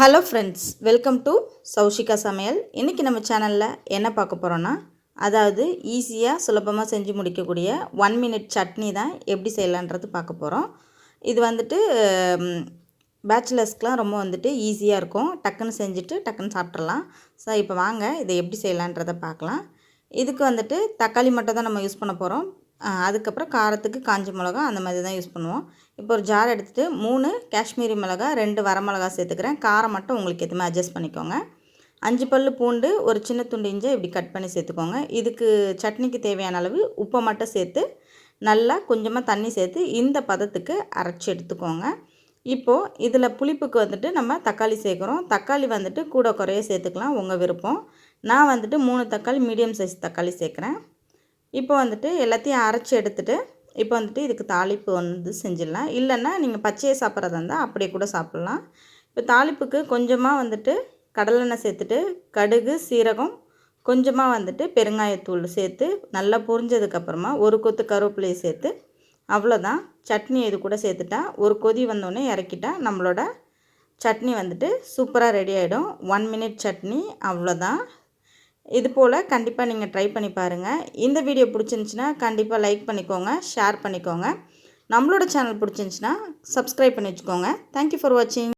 Hello friends, welcome to Saushika சமையல். இன்றைக்கி நம்ம சேனலில் என்ன பார்க்க போகிறோன்னா, அதாவது ஈஸியாக சுலபமாக செஞ்சு முடிக்கக்கூடிய 1 மினிட் சட்னி தான் எப்படி செய்யலான்றது பார்க்க போகிறோம். இது பேச்சுலர்ஸ்க்கெலாம் ரொம்ப ஈஸியாக இருக்கும். டக்குன்னு செஞ்சுட்டு டக்குன்னு சாப்பிட்றலாம். ஸோ இப்போ வாங்க இதை எப்படி செய்யலான்றதை பார்க்கலாம். இதுக்கு தக்காளி மட்டும் தான் நம்ம யூஸ் பண்ண போகிறோம். அதுக்கப்புறம் காரத்துக்கு காஞ்ச மிளகா அந்த மாதிரி தான் யூஸ் பண்ணுவோம். இப்போ ஒரு ஜார் எடுத்துகிட்டு 3 காஷ்மீரி மிளகா, 2 வரமிளகா சேர்த்துக்கிறேன். காரம் மட்டும் உங்களுக்கு எதுவுமே அட்ஜஸ்ட் பண்ணிக்கோங்க. 5 பல் பூண்டு, ஒரு சின்ன துண்டு இஞ்சி இப்படி கட் பண்ணி சேர்த்துக்கோங்க. இதுக்கு சட்னிக்கு தேவையான அளவு உப்பை மட்டும் சேர்த்து நல்லா கொஞ்சமாக தண்ணி சேர்த்து இந்த பதத்துக்கு அரைச்சி எடுத்துக்கோங்க. இப்போது இதில் புளிப்புக்கு நம்ம தக்காளி சேர்க்குறோம். தக்காளி கூட குறைய சேர்த்துக்கலாம், உங்கள் விருப்பம். நான் 3 தக்காளி மீடியம் சைஸ் தக்காளி சேர்க்குறேன். இப்போ எல்லாத்தையும் அரைச்சி எடுத்துகிட்டு இப்போ இதுக்கு தாளிப்பு செஞ்சிடலாம். இல்லைன்னா நீங்கள் பச்சையை சாப்பிட்றதா இருந்தால் அப்படியே கூட சாப்பிட்லாம். இப்போ தாளிப்புக்கு கொஞ்சமாக கடலெண்ணெய் சேர்த்துட்டு கடுகு, சீரகம், கொஞ்சமாக பெருங்காயத்தூள் சேர்த்து நல்லா பொரிஞ்சதுக்கப்புறமா ஒரு கொத்து கருவேப்பிலையை சேர்த்து அவ்வளோதான். சட்னி இது கூட சேர்த்துட்டா ஒரு கொதி வந்தோடனே இறக்கிட்டா நம்மளோட சட்னி சூப்பராக ரெடி ஆகிடும். 1 மினிட் சட்னி அவ்வளோதான். இது போல் கண்டிப்பாக நீங்கள் ட்ரை பண்ணி பாருங்கள். இந்த வீடியோ பிடிச்சிருந்துச்சின்னா கண்டிப்பாக லைக் பண்ணிக்கோங்க, ஷேர் பண்ணிக்கோங்க. நம்மளோட சேனல் பிடிச்சிருந்துச்சின்னா சப்ஸ்கிரைப் பண்ணி வச்சுக்கோங்க. தேங்க்யூ ஃபார் வாட்சிங்.